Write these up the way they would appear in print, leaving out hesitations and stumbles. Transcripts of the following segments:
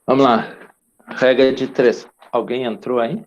Vamos lá. Regra de 3. Alguém entrou aí?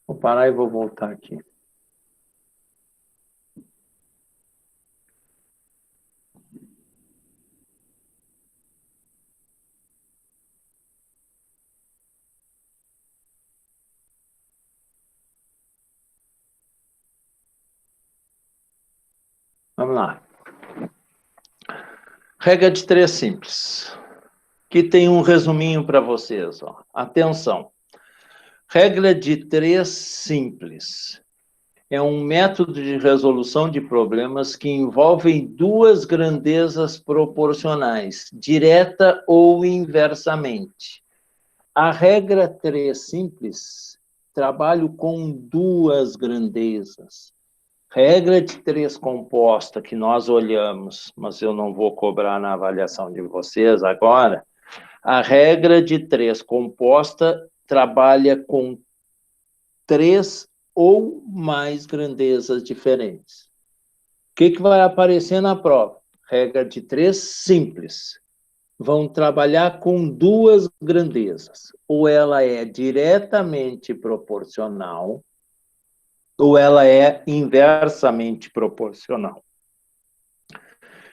Vou parar e vou voltar aqui. Vamos lá. Regra de 3 simples. Aqui tem um resuminho para vocês. Ó. Atenção. Regra de 3 simples. É um método de resolução de problemas que envolvem duas grandezas proporcionais, direta ou inversamente. A regra 3 simples, trabalho com duas grandezas. Regra de 3 composta que nós olhamos, mas eu não vou cobrar na avaliação de vocês agora. A regra de 3 composta trabalha com 3 ou mais grandezas diferentes. O que vai aparecer na prova? Regra de 3 simples. Vão trabalhar com duas grandezas. Ou ela é diretamente proporcional, ou ela é inversamente proporcional.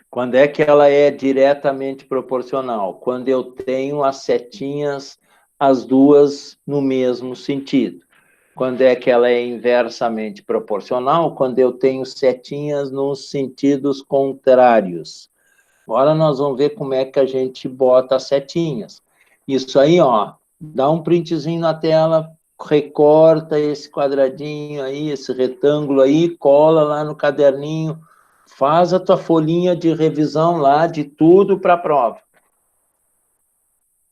Quando é que ela é diretamente proporcional? Quando eu tenho as setinhas, as duas no mesmo sentido. Quando é que ela é inversamente proporcional? Quando eu tenho setinhas nos sentidos contrários. Agora nós vamos ver como é que a gente bota as setinhas. Isso aí, ó, dá um printzinho na tela, recorta esse quadradinho aí, esse retângulo aí, cola lá no caderninho, faz a tua folhinha de revisão lá de tudo para a prova.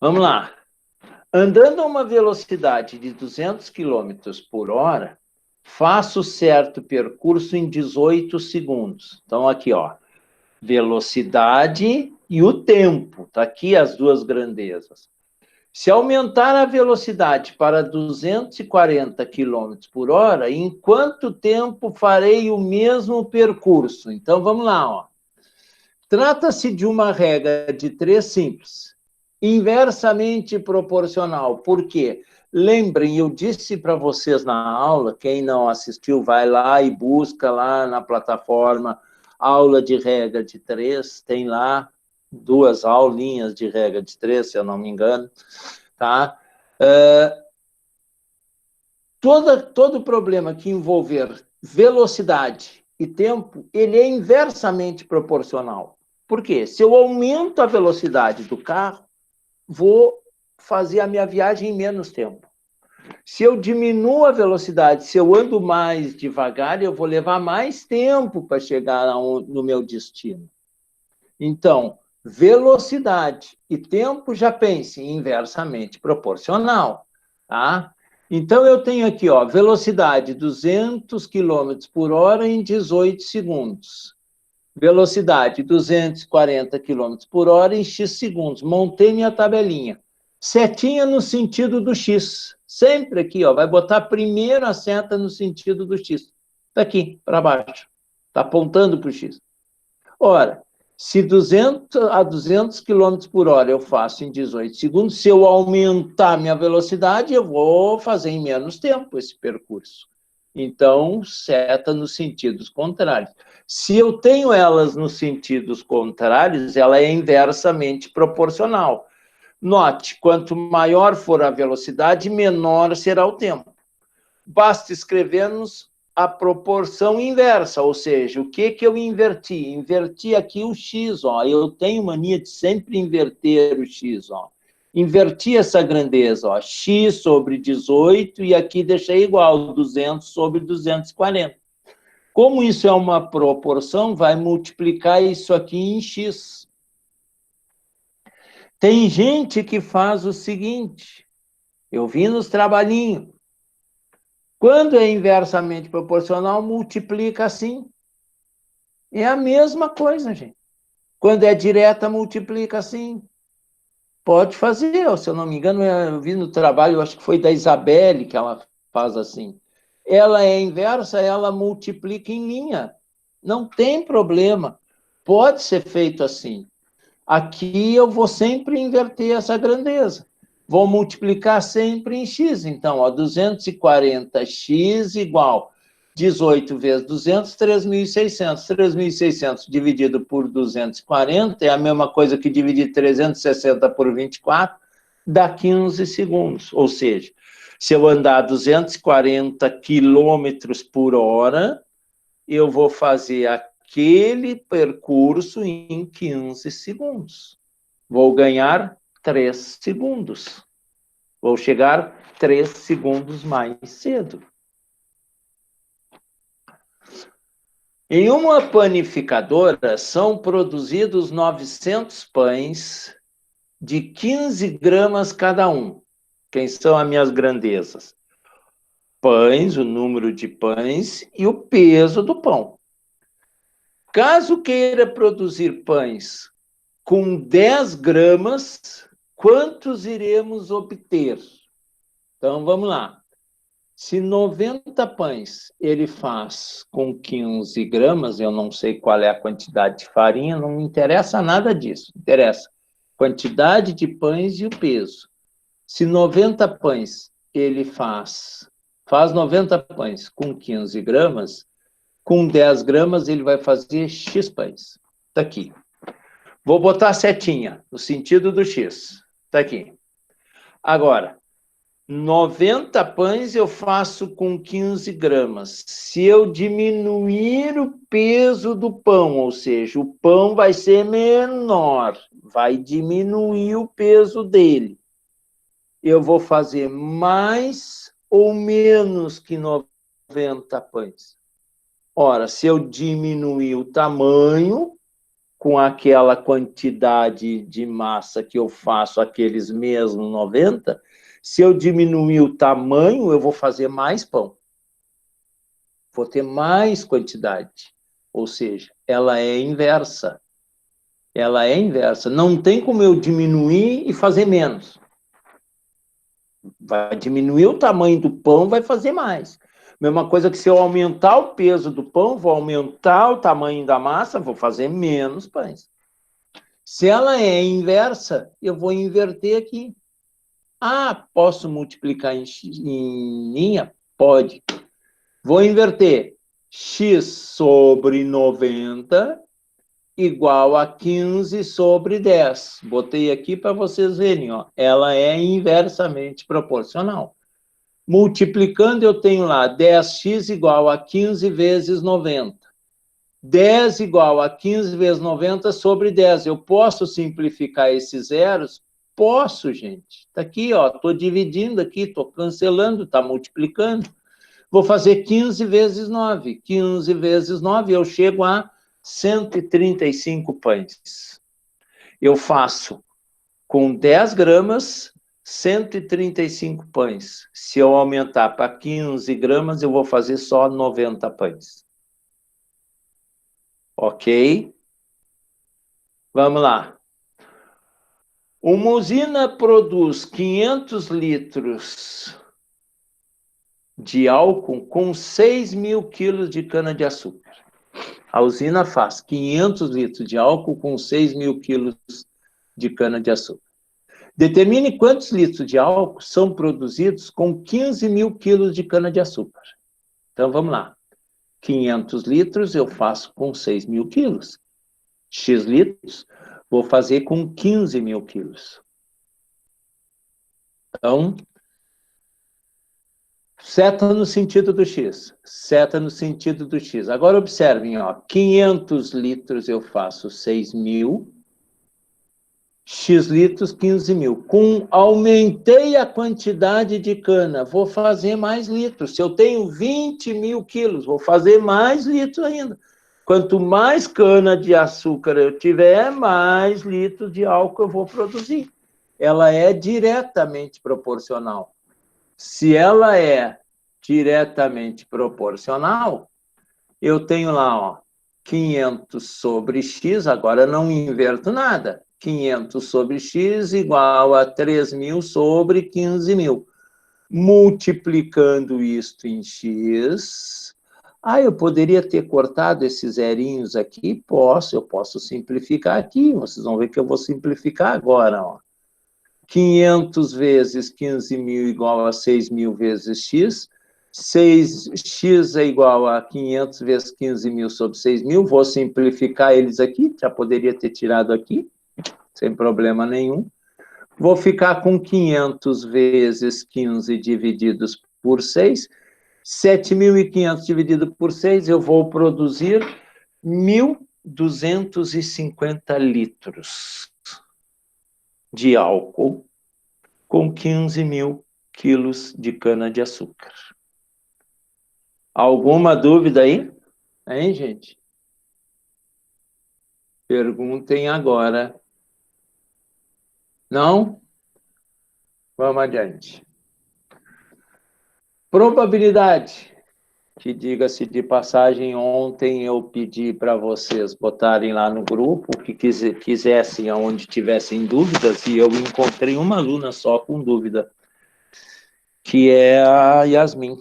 Vamos lá. Andando a uma velocidade de 200 km por hora, faço certo percurso em 18 segundos. Então, aqui, ó, velocidade e o tempo. Tá aqui as duas grandezas. Se aumentar a velocidade para 240 km por hora, em quanto tempo farei o mesmo percurso? Então, vamos lá, ó. Trata-se de uma regra de 3 simples, inversamente proporcional. Por quê? Lembrem, eu disse para vocês na aula, quem não assistiu, vai lá e busca lá na plataforma aula de regra de 3, tem lá 2 aulinhas de regra de 3, se eu não me engano, tá? Todo problema que envolver velocidade e tempo, ele é inversamente proporcional. Por quê? Se eu aumento a velocidade do carro, vou fazer a minha viagem em menos tempo. Se eu diminuo a velocidade, se eu ando mais devagar, eu vou levar mais tempo para chegar no meu destino. Então, velocidade e tempo, já pense, inversamente proporcional, tá? Então, eu tenho aqui, ó, velocidade 200 km por hora em 18 segundos. Velocidade 240 km por hora em X segundos. Montei minha tabelinha. Setinha no sentido do X. Sempre aqui, ó, vai botar primeiro a seta no sentido do X. Daqui para baixo. Está apontando para o X. Ora, Se 200 km por hora eu faço em 18 segundos, se eu aumentar minha velocidade, eu vou fazer em menos tempo esse percurso. Então, seta nos sentidos contrários. Se eu tenho elas nos sentidos contrários, ela é inversamente proporcional. Note, quanto maior for a velocidade, menor será o tempo. Basta escrevermos a proporção inversa, ou seja, o que eu inverti? Inverti aqui o x, ó. Eu tenho mania de sempre inverter o x, ó. Inverti essa grandeza, ó. X sobre 18 e aqui deixei igual, 200 sobre 240. Como isso é uma proporção, vai multiplicar isso aqui em x. Tem gente que faz o seguinte, eu vi nos trabalhinhos, quando é inversamente proporcional, multiplica assim. É a mesma coisa, gente. Quando é direta, multiplica assim. Pode fazer, se eu não me engano, eu vi no trabalho, eu acho que foi da Isabelle que ela faz assim. Ela é inversa, ela multiplica em linha. Não tem problema. Pode ser feito assim. Aqui eu vou sempre inverter essa grandeza. Vou multiplicar sempre em x. Então, ó, 240x igual 18 vezes 200, 3.600. 3.600 dividido por 240 é a mesma coisa que dividir 360 por 24, dá 15 segundos. Ou seja, se eu andar 240 quilômetros por hora, eu vou fazer aquele percurso em 15 segundos. Vou ganhar 3 segundos. Vou chegar 3 segundos mais cedo. Em uma panificadora, são produzidos 900 pães de 15 gramas cada um. Quem são as minhas grandezas? Pães, o número de pães e o peso do pão. Caso queira produzir pães com 10 gramas, quantos iremos obter? Então, vamos lá. Se 90 pães ele faz com 15 gramas, eu não sei qual é a quantidade de farinha, não me interessa nada disso. Interessa quantidade de pães e o peso. Se 90 pães ele faz 90 pães com 15 gramas, com 10 gramas ele vai fazer X pães. Está aqui. Vou botar a setinha no sentido do X. Está aqui. Agora, 90 pães eu faço com 15 gramas. Se eu diminuir o peso do pão, ou seja, o pão vai ser menor, vai diminuir o peso dele. Eu vou fazer mais ou menos que 90 pães? Ora, se eu diminuir o tamanho, com aquela quantidade de massa que eu faço, aqueles mesmos 90, se eu diminuir o tamanho, eu vou fazer mais pão. Vou ter mais quantidade. Ou seja, ela é inversa. Ela é inversa. Não tem como eu diminuir e fazer menos. Vai diminuir o tamanho do pão, vai fazer mais. Mesma coisa que se eu aumentar o peso do pão, vou aumentar o tamanho da massa, vou fazer menos pães. Se ela é inversa, eu vou inverter aqui. Ah, posso multiplicar em linha? Pode. Vou inverter. X sobre 90 igual a 15 sobre 10. Botei aqui para vocês verem, ó. Ela é inversamente proporcional. Multiplicando, eu tenho lá 10x igual a 15 vezes 90. 10 igual a 15 vezes 90 sobre 10. Eu posso simplificar esses zeros? Posso, gente. Está aqui, ó. Estou dividindo aqui, estou cancelando, está multiplicando. Vou fazer 15 vezes 9. 15 vezes 9, eu chego a 135 pães. Eu faço com 10 gramas, 135 pães. Se eu aumentar para 15 gramas, eu vou fazer só 90 pães. Ok? Vamos lá. Uma usina produz 500 litros de álcool com 6.000 quilos de cana-de-açúcar. A usina faz 500 litros de álcool com 6.000 quilos de cana-de-açúcar. Determine quantos litros de álcool são produzidos com 15.000 quilos de cana-de-açúcar. Então, vamos lá. 500 litros eu faço com 6.000 quilos. X litros, vou fazer com 15.000 quilos. Então, seta no sentido do X. Seta no sentido do X. Agora, observem, ó, 500 litros eu faço 6.000. X litros, 15.000. Aumentei a quantidade de cana, vou fazer mais litros. Se eu tenho 20.000 quilos, vou fazer mais litros ainda. Quanto mais cana de açúcar eu tiver, mais litros de álcool eu vou produzir. Ela é diretamente proporcional. Se ela é diretamente proporcional, eu tenho lá, ó, 500 sobre X, agora não inverto nada. 500 sobre X igual a 3.000 sobre 15.000. Multiplicando isto em X... eu poderia ter cortado esses zerinhos aqui? Eu posso simplificar aqui. Vocês vão ver que eu vou simplificar agora, ó. 500 vezes 15.000 igual a 6.000 vezes X. 6x é igual a 500 vezes 15.000 sobre 6.000. Vou simplificar eles aqui. Já poderia ter tirado aqui, sem problema nenhum. Vou ficar com 500 vezes 15 divididos por 6. 7.500 dividido por 6, eu vou produzir 1.250 litros de álcool com 15.000 quilos de cana-de-açúcar. Alguma dúvida aí? Hein, gente? Perguntem agora. Não? Vamos adiante. Probabilidade. Que, diga-se de passagem, ontem eu pedi para vocês botarem lá no grupo o que quisessem, aonde tivessem dúvidas, e eu encontrei uma aluna só com dúvida, que é a Yasmin.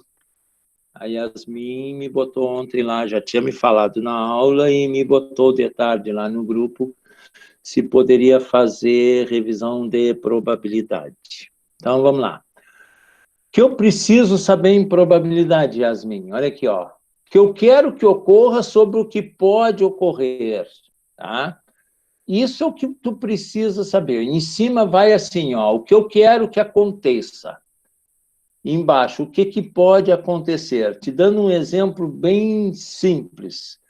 A Yasmin me botou ontem lá, já tinha me falado na aula, e me botou de tarde lá no grupo, se poderia fazer revisão de probabilidade. Então, vamos lá. O que eu preciso saber em probabilidade, Yasmin? Olha aqui, ó. Que eu quero que ocorra sobre o que pode ocorrer, tá? Isso é o que tu precisa saber. Em cima vai assim, ó, o que eu quero que aconteça. Embaixo, o que pode acontecer? Te dando um exemplo bem simples.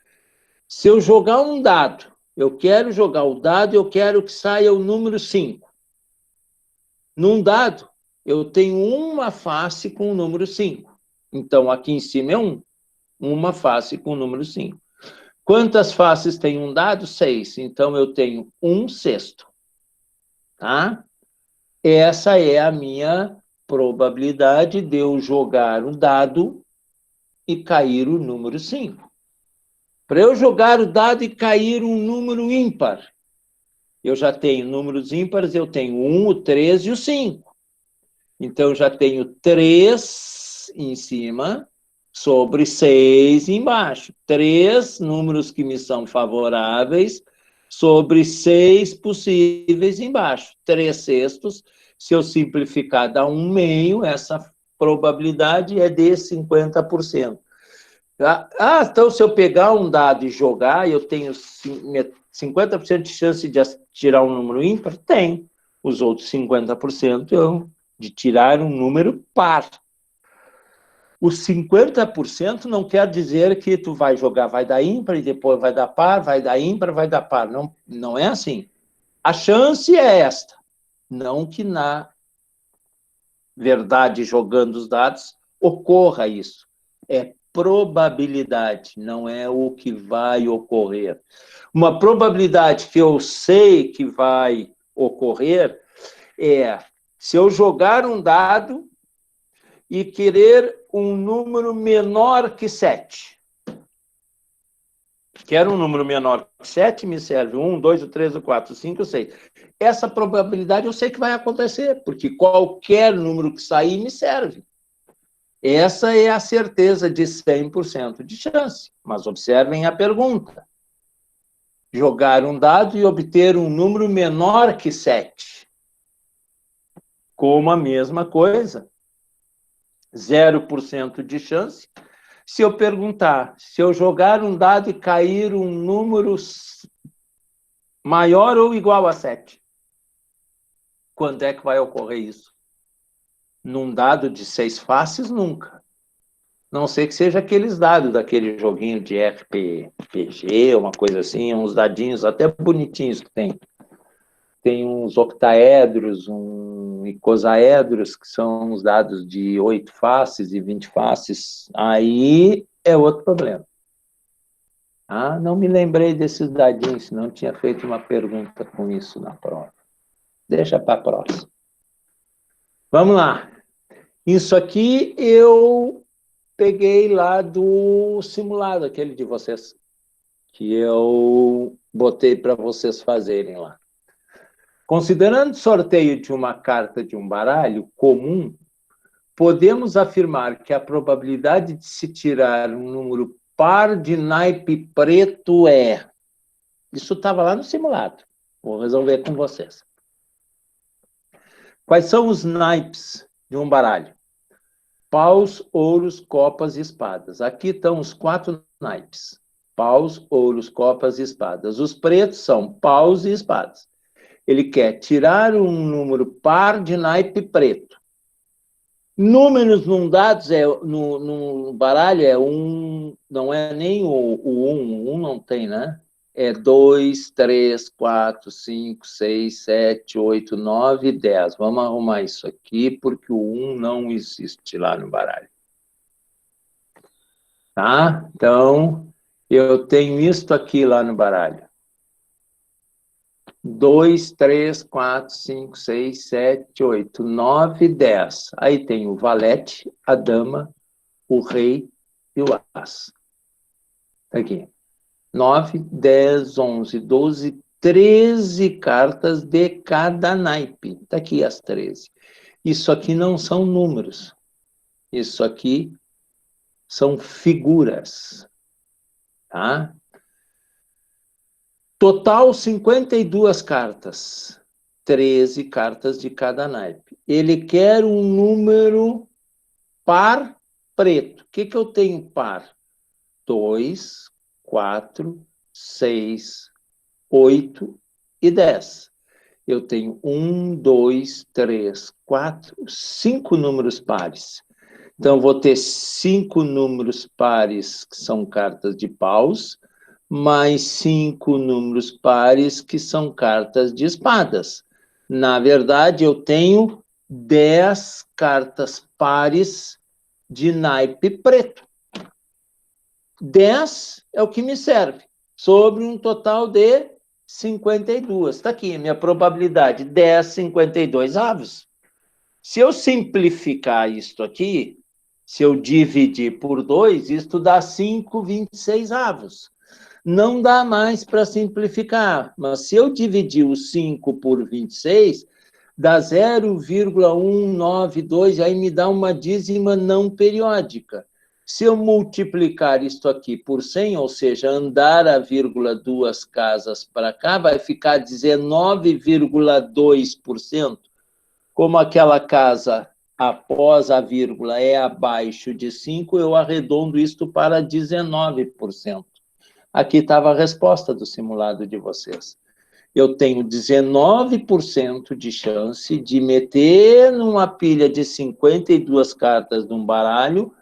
Se eu jogar um dado, eu quero jogar o dado, eu quero que saia o número 5. Num dado, eu tenho uma face com o número 5. Então, aqui em cima é 1. Uma face com o número 5. Quantas faces tem um dado? 6. Então, eu tenho 1/6. Tá? Essa é a minha probabilidade de eu jogar o dado e cair o número 5. Para eu jogar o dado e cair um número ímpar, eu já tenho números ímpares, eu tenho 1, o 3 e o 5. Então, eu já tenho 3 em cima sobre 6 embaixo. 3 números que me são favoráveis sobre 6 possíveis embaixo. 3/6, se eu simplificar, dá 1/2, essa probabilidade é de 50%. Então, se eu pegar um dado e jogar, eu tenho 50% de chance de tirar um número ímpar? Tem. Os outros 50% de tirar um número par. Os 50% não quer dizer que tu vai jogar, vai dar ímpar, e depois vai dar par, vai dar ímpar, vai dar par. Não, não é assim. A chance é esta. Não que na verdade, jogando os dados, ocorra isso. É probabilidade, não é o que vai ocorrer. Uma probabilidade que eu sei que vai ocorrer é se eu jogar um dado e querer um número menor que 7. Quero um número menor que 7, me serve 1, 2, 3, 4, 5, 6. Essa probabilidade eu sei que vai acontecer, porque qualquer número que sair me serve. Essa é a certeza de 100% de chance. Mas observem a pergunta. Jogar um dado e obter um número menor que 7. Como a mesma coisa. 0% de chance. Se eu perguntar, se eu jogar um dado e cair um número maior ou igual a 7, quando é que vai ocorrer isso? Num dado de 6 faces, nunca. Não sei que seja aqueles dados daquele joguinho de RPG, uma coisa assim, uns dadinhos até bonitinhos que tem. Tem uns octaedros, icosaedros, que são os dados de 8 faces e 20 faces. Aí é outro problema. Ah, não me lembrei desses dadinhos, senão tinha feito uma pergunta com isso na prova. Deixa para a próxima. Vamos lá. Isso aqui eu peguei lá do simulado, aquele de vocês, que eu botei para vocês fazerem lá. Considerando o sorteio de uma carta de um baralho comum, podemos afirmar que a probabilidade de se tirar um número par de naipe preto é... Isso estava lá no simulado. Vou resolver com vocês. Quais são os naipes de um baralho? Paus, ouros, copas e espadas. Aqui estão os 4 naipes. Paus, ouros, copas e espadas. Os pretos são paus e espadas. Ele quer tirar um número par de naipe preto. Números num dados, no baralho, é 1, não é nem o 1, 1 não tem, né? É 2, 3, 4, 5, 6, 7, 8, 9, 10. Vamos arrumar isso aqui, porque o 1 não existe lá no baralho. Tá? Então, eu tenho isto aqui lá no baralho. 2, 3, 4, 5, 6, 7, 8, 9, 10. Aí tem o valete, a dama, o rei e o as. Aqui. 9, 10, 11, 12, 13 cartas de cada naipe. Está aqui as 13. Isso aqui não são números. Isso aqui são figuras. Tá? Total, 52 cartas. 13 cartas de cada naipe. Ele quer um número par preto. O que eu tenho par? 2, 4, 6, 8 e 10. Eu tenho 1, 2, 3, 4, 5 números pares. Então, vou ter 5 números pares, que são cartas de paus, mais 5 números pares, que são cartas de espadas. Na verdade, eu tenho 10 cartas pares de naipe preto. 10 é o que me serve, sobre um total de 52. Está aqui a minha probabilidade, 10, 52 avos. Se eu simplificar isto aqui, se eu dividir por 2, isto dá 5, 26 avos. Não dá mais para simplificar, mas se eu dividir o 5 por 26, dá 0,192, aí me dá uma dízima não periódica. Se eu multiplicar isto aqui por 100, ou seja, andar a vírgula 2 casas para cá, vai ficar 19,2%. Como aquela casa após a vírgula é abaixo de 5, eu arredondo isto para 19%. Aqui estava a resposta do simulado de vocês. Eu tenho 19% de chance de meter numa pilha de 52 cartas de um baralho,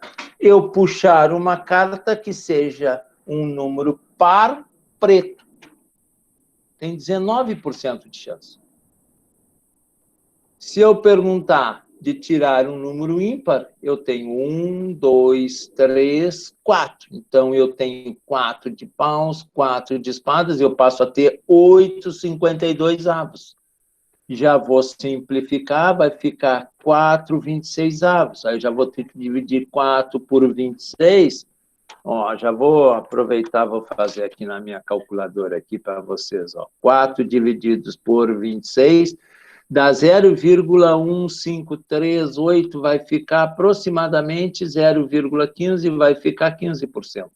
eu puxar uma carta que seja um número par preto. Tem 19% de chance. Se eu perguntar de tirar um número ímpar, eu tenho 1, 2, 3, 4. Então, eu tenho 4 de paus, 4 de espadas, eu passo a ter 8, 52 avos. Já vou simplificar, vai ficar 4, 26 avos. Aí, já vou ter que dividir 4 por 26. Ó, já vou aproveitar, vou fazer aqui na minha calculadora aqui para vocês. Ó. 4 divididos por 26... Da 0,1538 vai ficar aproximadamente 0,15, vai ficar 15%.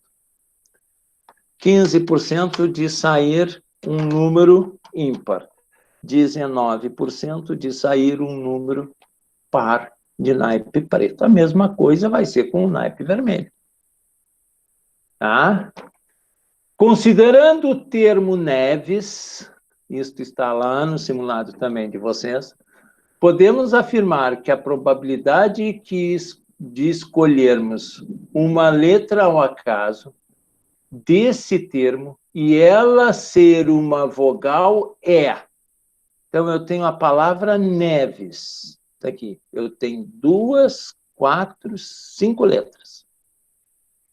15% de sair um número ímpar. 19% de sair um número par de naipe preto. A mesma coisa vai ser com o naipe vermelho. Tá? Considerando o termo Neves, isto está lá no simulado também de vocês, podemos afirmar que a probabilidade de escolhermos uma letra ao acaso desse termo e ela ser uma vogal é. Então, eu tenho a palavra Neves. Está aqui. Eu tenho 2, 4, 5 letras.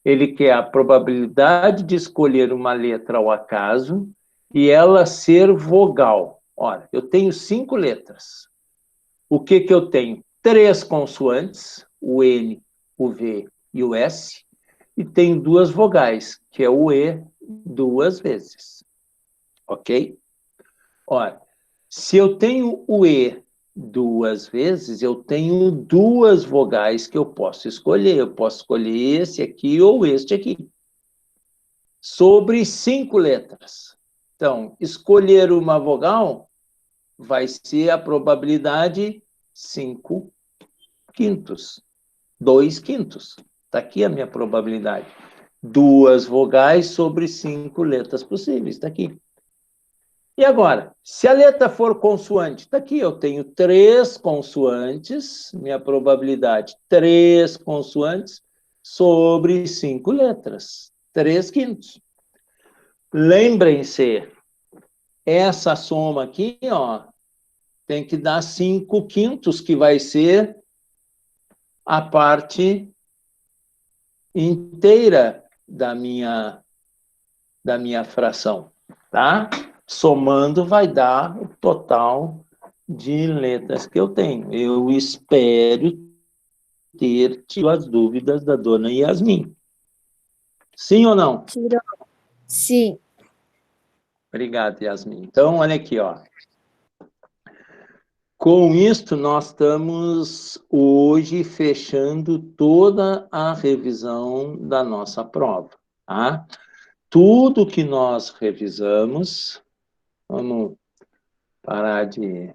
Ele quer a probabilidade de escolher uma letra ao acaso e ela ser vogal. Ora, eu tenho 5 letras. O que eu tenho? 3 consoantes, o N, o V e o S, e tenho 2 vogais, que é o E 2 vezes. Ok? Ora, se eu tenho o E 2 vezes, eu tenho 2 vogais que eu posso escolher. Eu posso escolher esse aqui ou este aqui. Sobre 5 letras. Então, escolher uma vogal vai ser a probabilidade 5 quintos. 2 quintos. Está aqui a minha probabilidade. 2 vogais sobre 5 letras possíveis. Está aqui. E agora, se a letra for consoante, está aqui, eu tenho 3 consoantes, minha probabilidade, 3 consoantes sobre 5 letras, 3 quintos. Lembrem-se, essa soma aqui, ó, tem que dar 5 quintos, que vai ser a parte inteira da minha fração, tá? Somando vai dar o total de letras que eu tenho. Eu espero ter tido as dúvidas da dona Yasmin. Sim ou não? Sim. Obrigado, Yasmin. Então, olha aqui, ó. Com isto, nós estamos hoje fechando toda a revisão da nossa prova, tá? Tudo que nós revisamos, vamos parar de